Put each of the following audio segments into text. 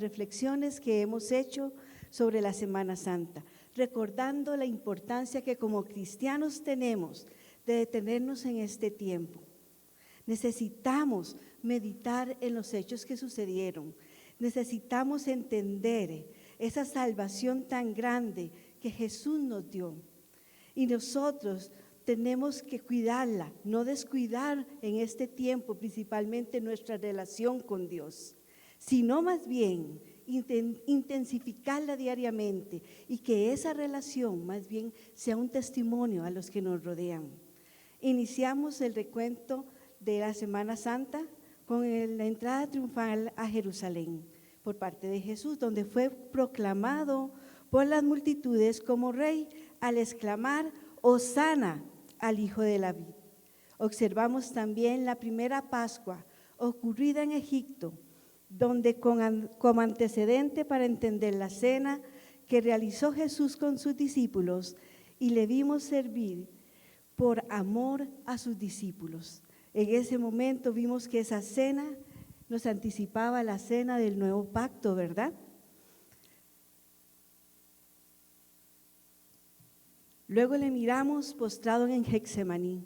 reflexiones que hemos hecho sobre la Semana Santa, recordando la importancia que como cristianos tenemos de detenernos en este tiempo. Necesitamos meditar en los hechos que sucedieron, necesitamos entender esa salvación tan grande que Jesús nos dio y nosotros tenemos que cuidarla, no descuidar en este tiempo principalmente nuestra relación con Dios, sino más bien intensificarla diariamente y que esa relación más bien sea un testimonio a los que nos rodean. Iniciamos el recuento de la Semana Santa con la entrada triunfal a Jerusalén por parte de Jesús, donde fue proclamado por las multitudes como rey al exclamar: «Hosana al Hijo de David». Observamos también la primera Pascua ocurrida en Egipto, donde como antecedente para entender la cena que realizó Jesús con sus discípulos y le vimos servir por amor a sus discípulos. En ese momento vimos que esa cena nos anticipaba la cena del nuevo pacto, ¿verdad? Luego le miramos postrado en Getsemaní,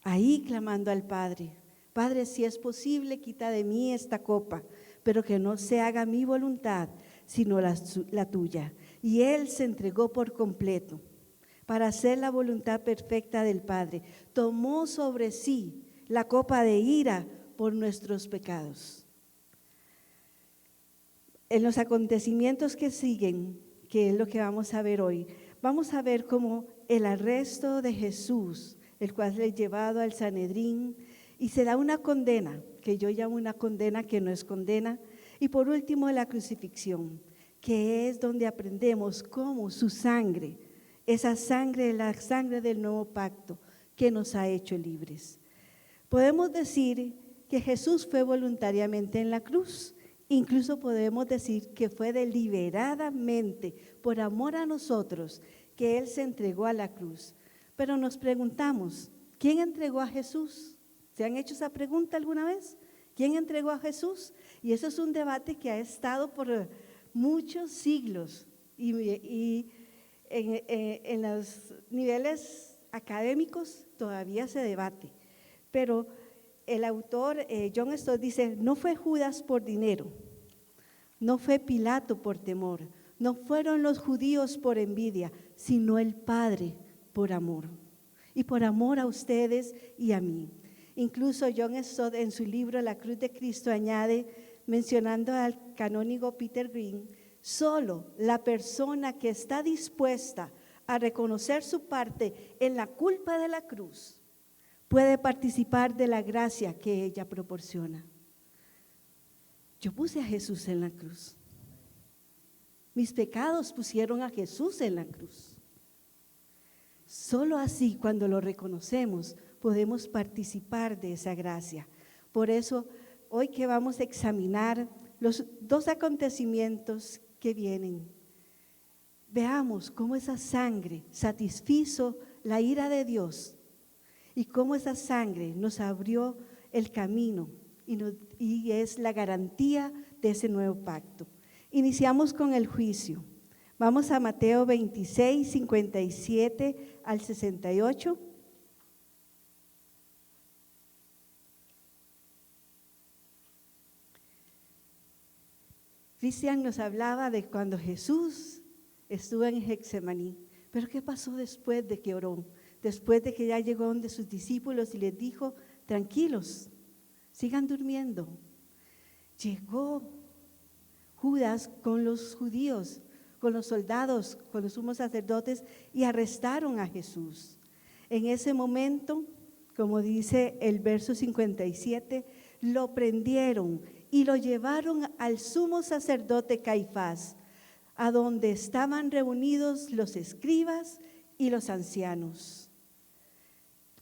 ahí clamando al Padre: «Padre, si es posible, quita de mí esta copa, pero que no se haga mi voluntad, sino la tuya». Y Él se entregó por completo para hacer la voluntad perfecta del Padre. Tomó sobre sí la copa de ira por nuestros pecados. En los acontecimientos que siguen, que es lo que vamos a ver hoy, vamos a ver cómo el arresto de Jesús, el cual es llevado al Sanedrín, y se da una condena, que yo llamo una condena que no es condena, y por último la crucifixión, que es donde aprendemos cómo su sangre, esa sangre, la sangre del nuevo pacto, que nos ha hecho libres. Podemos decir que Jesús fue voluntariamente en la cruz, incluso podemos decir que fue deliberadamente, por amor a nosotros, que Él se entregó a la cruz. Pero nos preguntamos, ¿quién entregó a Jesús? ¿Se han hecho esa pregunta alguna vez? ¿Quién entregó a Jesús? Y eso es un debate que ha estado por muchos siglos y en los niveles académicos todavía se debate. Pero el autor John Stott dice: no fue Judas por dinero, no fue Pilato por temor, no fueron los judíos por envidia, sino el Padre por amor. Y por amor a ustedes y a mí. Incluso John Stott en su libro La Cruz de Cristo añade, mencionando al canónigo Peter Green: solo la persona que está dispuesta a reconocer su parte en la culpa de la cruz puede participar de la gracia que ella proporciona. Yo puse a Jesús en la cruz. Mis pecados pusieron a Jesús en la cruz. Solo así, cuando lo reconocemos, podemos participar de esa gracia. Por eso, hoy que vamos a examinar los dos acontecimientos que vienen, veamos cómo esa sangre satisfizo la ira de Dios y cómo esa sangre nos abrió el camino y es la garantía de ese nuevo pacto. Iniciamos con el juicio. Vamos a Mateo 26, 57 al 68. Cristian nos hablaba de cuando Jesús estuvo en Getsemaní, pero ¿qué pasó después de que oró? Después de que ya llegó donde sus discípulos y les dijo: tranquilos, sigan durmiendo. Llegó Judas con los judíos, con los soldados, con los sumos sacerdotes y arrestaron a Jesús. En ese momento, como dice el verso 57, lo prendieron y lo llevaron al sumo sacerdote Caifás, a donde estaban reunidos los escribas y los ancianos.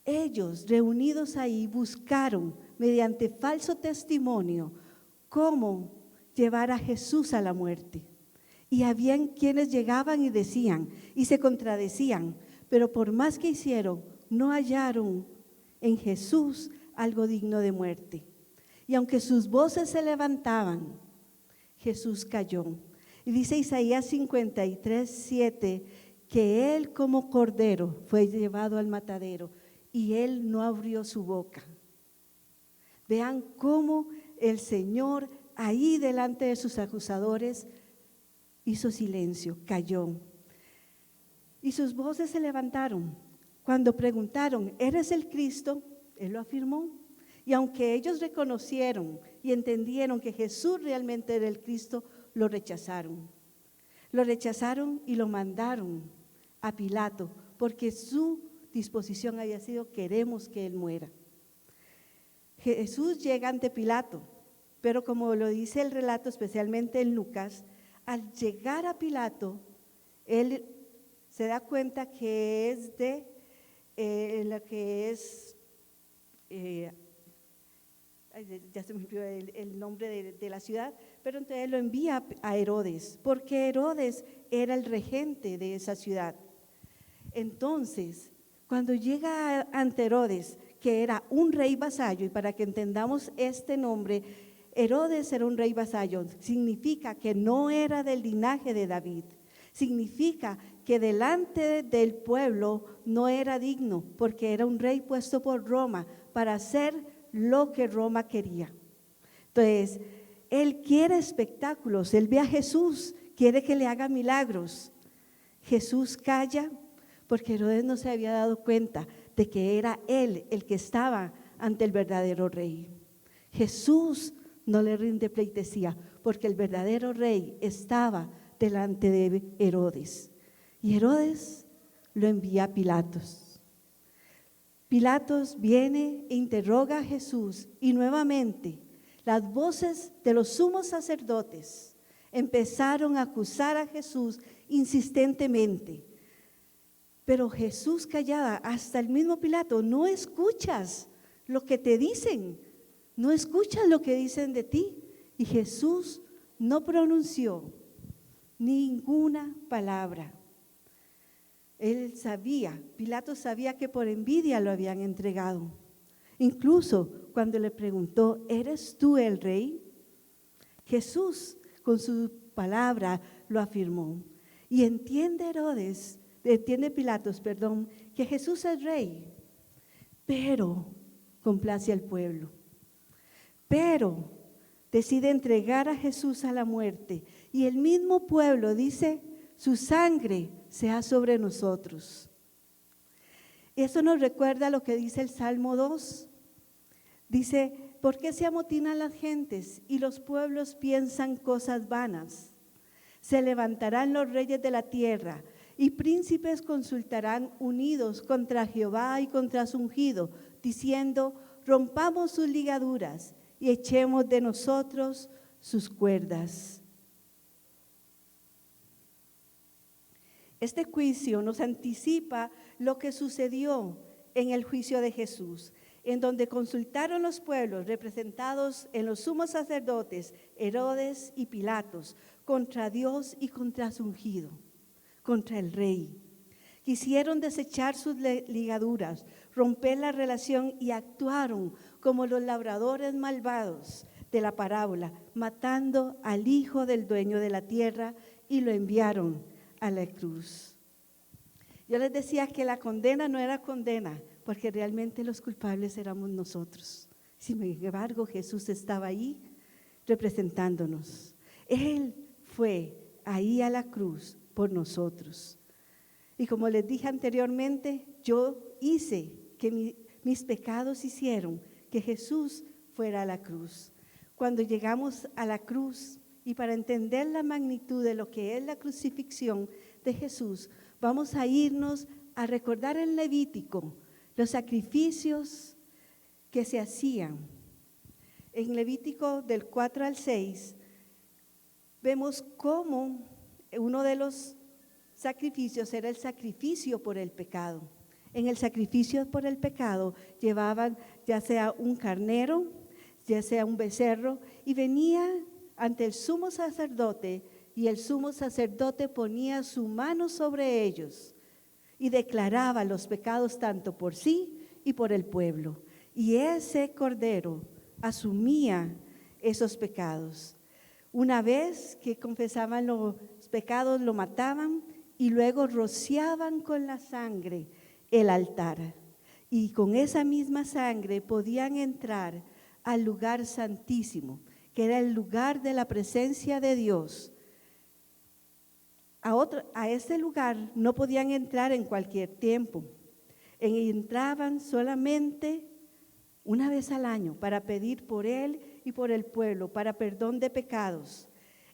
Ellos, reunidos ahí, buscaron mediante falso testimonio cómo llevar a Jesús a la muerte. Y habían quienes llegaban y decían y se contradecían, pero por más que hicieron, no hallaron en Jesús algo digno de muerte. Y aunque sus voces se levantaban, Jesús cayó. Y dice Isaías 53:7, que él como cordero fue llevado al matadero y él no abrió su boca. Vean cómo el Señor ahí delante de sus acusadores hizo silencio, cayó. Y sus voces se levantaron. Cuando preguntaron, ¿eres el Cristo? Él lo afirmó. Y aunque ellos reconocieron y entendieron que Jesús realmente era el Cristo, lo rechazaron. Lo rechazaron y lo mandaron a Pilato, porque su disposición había sido: queremos que él muera. Jesús llega ante Pilato, pero como lo dice el relato, especialmente en Lucas, al llegar a Pilato, él se da cuenta que es de lo que es, ya se me olvidó el nombre de la ciudad, pero entonces lo envía a Herodes, porque Herodes era el regente de esa ciudad. Entonces, cuando llega ante Herodes, que era un rey vasallo, y para que entendamos este nombre, Herodes era un rey vasallo, significa que no era del linaje de David, significa que delante del pueblo no era digno, porque era un rey puesto por Roma para hacer lo que Roma quería. Entonces, él quiere espectáculos, él ve a Jesús, quiere que le haga milagros. Jesús calla porque Herodes no se había dado cuenta de que era él el que estaba ante el verdadero rey. Jesús no le rinde pleitesía porque el verdadero rey estaba delante de Herodes. Y Herodes lo envía a Pilatos. Pilatos viene e interroga a Jesús y nuevamente las voces de los sumos sacerdotes empezaron a acusar a Jesús insistentemente. Pero Jesús callaba, hasta el mismo Pilato: no escuchas lo que te dicen, no escuchas lo que dicen de ti. Y Jesús no pronunció ninguna palabra. Él sabía, Pilato sabía que por envidia lo habían entregado. Incluso cuando le preguntó: ¿eres tú el rey? Jesús con su palabra lo afirmó. Y entiende Pilatos, que Jesús es rey, pero complace al pueblo. Pero decide entregar a Jesús a la muerte. Y el mismo pueblo dice: su sangre sea sobre nosotros. Eso nos recuerda lo que dice el Salmo 2. Dice: ¿por qué se amotinan las gentes y los pueblos piensan cosas vanas? Se levantarán los reyes de la tierra y príncipes consultarán unidos contra Jehová y contra su ungido, diciendo: rompamos sus ligaduras y echemos de nosotros sus cuerdas. Este juicio nos anticipa lo que sucedió en el juicio de Jesús, en donde consultaron los pueblos representados en los sumos sacerdotes, Herodes y Pilatos, contra Dios y contra su ungido, contra el rey. Quisieron desechar sus ligaduras, romper la relación y actuaron como los labradores malvados de la parábola, matando al hijo del dueño de la tierra y lo enviaron a la cruz. Yo les decía que la condena no era condena, porque realmente los culpables éramos nosotros. Sin embargo, Jesús estaba ahí representándonos. Él fue ahí a la cruz por nosotros. Y como les dije anteriormente, yo hice que mis pecados hicieron que Jesús fuera a la cruz. Cuando llegamos a la cruz, y para entender la magnitud de lo que es la crucifixión de Jesús, vamos a irnos a recordar en Levítico los sacrificios que se hacían. En Levítico del 4 al 6, vemos cómo uno de los sacrificios era el sacrificio por el pecado. En el sacrificio por el pecado llevaban ya sea un carnero, ya sea un becerro, y venía ante el sumo sacerdote, y el sumo sacerdote ponía su mano sobre ellos y declaraba los pecados tanto por sí y por el pueblo. Y ese cordero asumía esos pecados. Una vez que confesaban los pecados, lo mataban y luego rociaban con la sangre el altar. Y con esa misma sangre podían entrar al lugar santísimo, que era el lugar de la presencia de Dios. A ese lugar no podían entrar en cualquier tiempo. Entraban solamente una vez al año para pedir por él y por el pueblo, para perdón de pecados.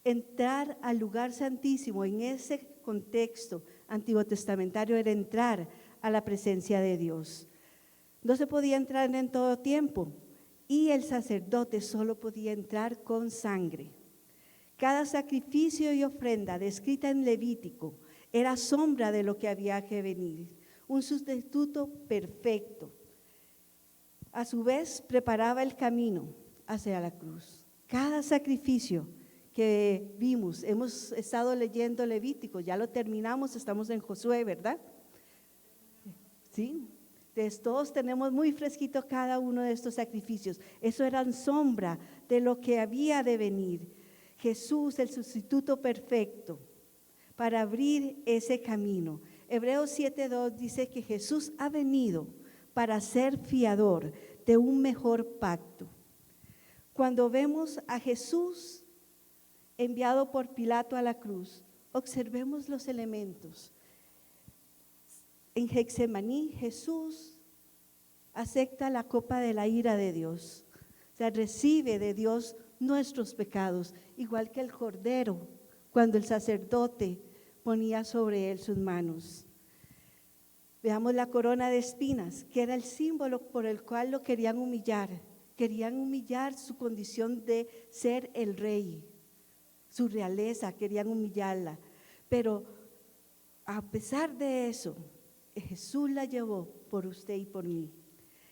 Entrar al lugar santísimo en ese contexto antiguo testamentario era entrar a la presencia de Dios. No se podía entrar en todo tiempo y el sacerdote solo podía entrar con sangre. Cada sacrificio y ofrenda descrita en Levítico era sombra de lo que había que venir, un sustituto perfecto. A su vez, preparaba el camino hacia la cruz. Cada sacrificio que vimos, hemos estado leyendo Levítico, ya lo terminamos, estamos en Josué, ¿verdad? Sí. Entonces, todos tenemos muy fresquito cada uno de estos sacrificios. Eso eran sombra de lo que había de venir. Jesús, el sustituto perfecto, para abrir ese camino. Hebreos 7:2 dice que Jesús ha venido para ser fiador de un mejor pacto. Cuando vemos a Jesús enviado por Pilato a la cruz, observemos los elementos. En Getsemaní, Jesús acepta la copa de la ira de Dios. O sea, recibe de Dios nuestros pecados, igual que el cordero, cuando el sacerdote ponía sobre él sus manos. Veamos la corona de espinas, que era el símbolo por el cual lo querían humillar su condición de ser el rey, su realeza, querían humillarla. Pero a pesar de eso, Jesús la llevó por usted y por mí.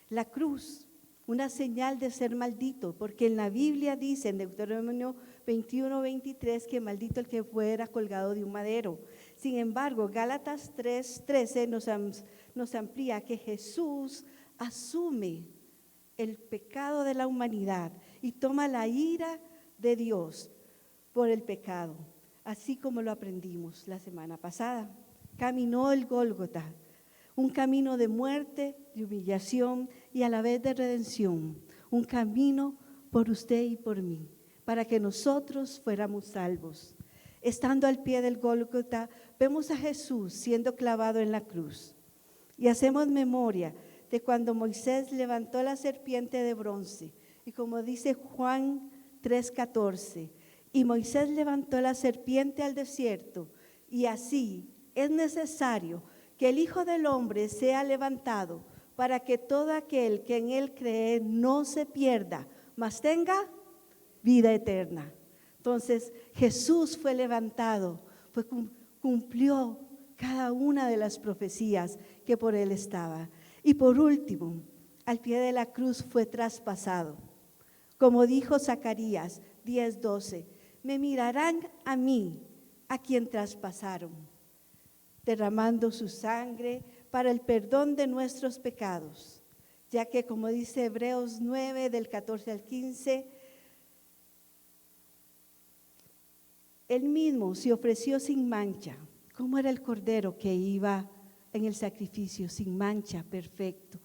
La cruz, una señal de ser maldito, porque en la Biblia dice en Deuteronomio 21:23 que maldito el que fuera colgado de un madero. Sin embargo, Gálatas 3:13 nos amplía que Jesús asume el pecado de la humanidad y toma la ira de Dios por el pecado, así como lo aprendimos la semana pasada. Caminó el Gólgota, un camino de muerte, de humillación y a la vez de redención, un camino por usted y por mí, para que nosotros fuéramos salvos. Estando al pie del Gólgota, vemos a Jesús siendo clavado en la cruz y hacemos memoria de cuando Moisés levantó la serpiente de bronce. Y como dice Juan 3:14, y Moisés levantó la serpiente al desierto, y así es necesario que el Hijo del Hombre sea levantado, para que todo aquel que en él cree no se pierda, mas tenga vida eterna. Entonces Jesús fue levantado, cumplió cada una de las profecías que por él estaba. Y por último, al pie de la cruz fue traspasado. Como dijo Zacarías 10:12, me mirarán a mí, a quien traspasaron, derramando su sangre para el perdón de nuestros pecados, ya que como dice Hebreos 9 del 14 al 15, él mismo se ofreció sin mancha, como era el cordero que iba en el sacrificio, sin mancha, perfecto.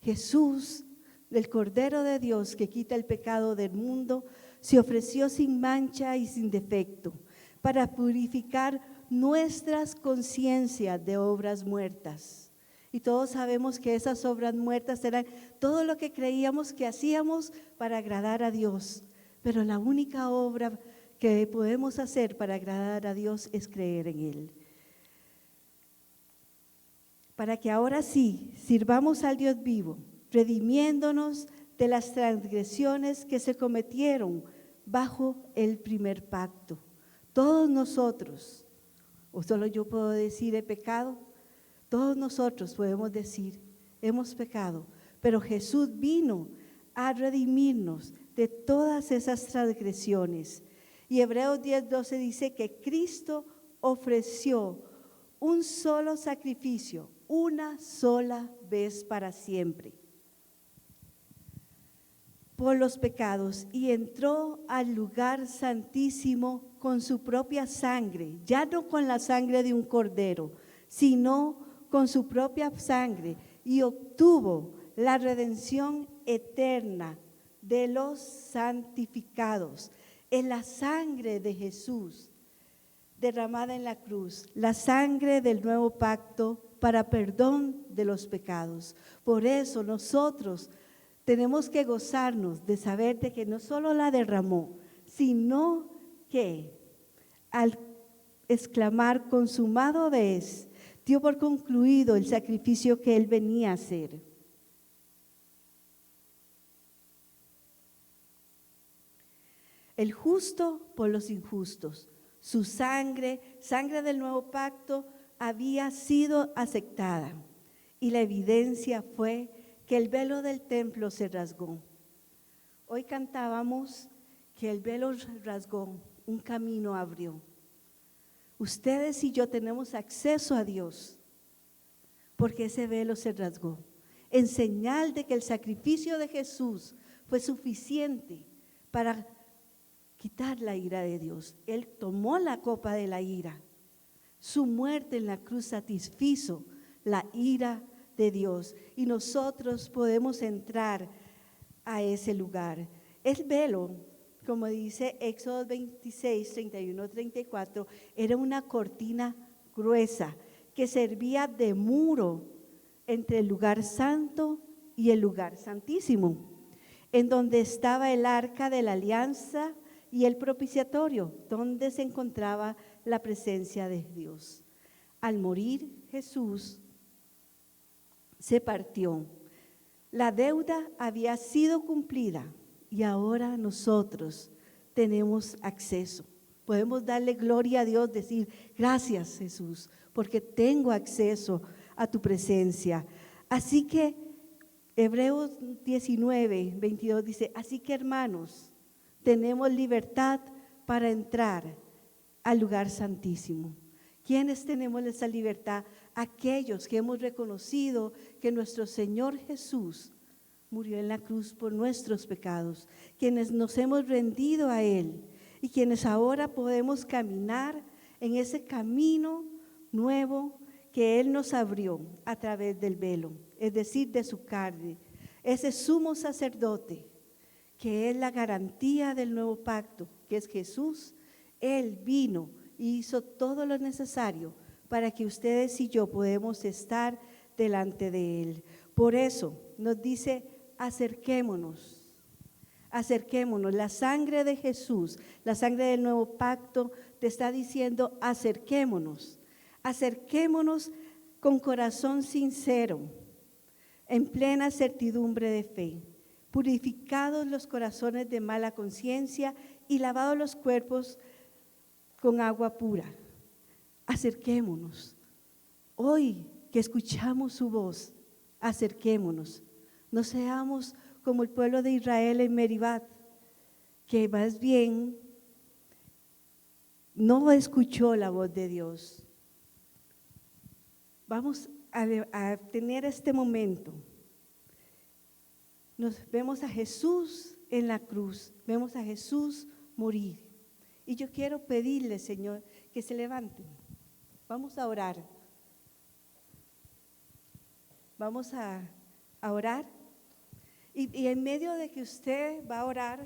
Jesús, el Cordero de Dios que quita el pecado del mundo, se ofreció sin mancha y sin defecto para purificar nuestras conciencias de obras muertas. Y todos sabemos que esas obras muertas eran todo lo que creíamos que hacíamos para agradar a Dios, pero la única obra que podemos hacer para agradar a Dios es creer en Él. Para que ahora sí sirvamos al Dios vivo, redimiéndonos de las transgresiones que se cometieron bajo el primer pacto. Todos nosotros, o solo yo puedo decir he pecado, todos nosotros podemos decir hemos pecado, pero Jesús vino a redimirnos de todas esas transgresiones. Y Hebreos 10:12 dice que Cristo ofreció un solo sacrificio, una sola vez para siempre. por los pecados y entró al lugar santísimo con su propia sangre, ya no con la sangre de un cordero, sino con su propia sangre, y obtuvo la redención eterna de los santificados. En la sangre de Jesús derramada en la cruz, la sangre del nuevo pacto para perdón de los pecados. Por eso nosotros tenemos que gozarnos de saber de que no solo la derramó, sino que al exclamar consumado es, dio por concluido el sacrificio que Él venía a hacer. El justo por los injustos. Su sangre, sangre del nuevo pacto, había sido aceptada. Y la evidencia fue que el velo del templo se rasgó. Hoy cantábamos que el velo rasgó, un camino abrió. Ustedes y yo tenemos acceso a Dios porque ese velo se rasgó, en señal de que el sacrificio de Jesús fue suficiente para quitar la ira de Dios. Él tomó la copa de la ira. Su muerte en la cruz satisfizo la ira de Dios y nosotros podemos entrar a ese lugar. El velo, como dice Éxodo 26, 31, 34, era una cortina gruesa que servía de muro entre el lugar santo y el lugar santísimo, en donde estaba el arca de la alianza y el propiciatorio, donde se encontraba la presencia de Dios. Al morir Jesús se partió. La deuda había sido cumplida y ahora nosotros tenemos acceso. Podemos darle gloria a Dios, decir gracias Jesús, porque tengo acceso a tu presencia. Así que Hebreos 19, 22 dice, así que hermanos, tenemos libertad para entrar al lugar santísimo. ¿Quiénes tenemos esa libertad? Aquellos que hemos reconocido que nuestro Señor Jesús murió en la cruz por nuestros pecados, quienes nos hemos rendido a Él y quienes ahora podemos caminar en ese camino nuevo que Él nos abrió a través del velo, es decir, de su carne, ese sumo sacerdote que es la garantía del nuevo pacto, que es Jesús. Él vino y hizo todo lo necesario para que ustedes y yo podamos estar delante de Él. Por eso nos dice, acerquémonos, la sangre de Jesús, la sangre del nuevo pacto te está diciendo, acerquémonos con corazón sincero, en plena certidumbre de fe, purificados los corazones de mala conciencia y lavados los cuerpos con agua pura. Acerquémonos. Hoy que escuchamos su voz, acerquémonos. No seamos como el pueblo de Israel en Meribá, que más bien no escuchó la voz de Dios. Vamos a tener este momento. Nos vemos a Jesús en la cruz, vemos a Jesús morir. Y yo quiero pedirle, Señor, que se levanten. Vamos a orar. Vamos a orar. Y en medio de que usted va a orar,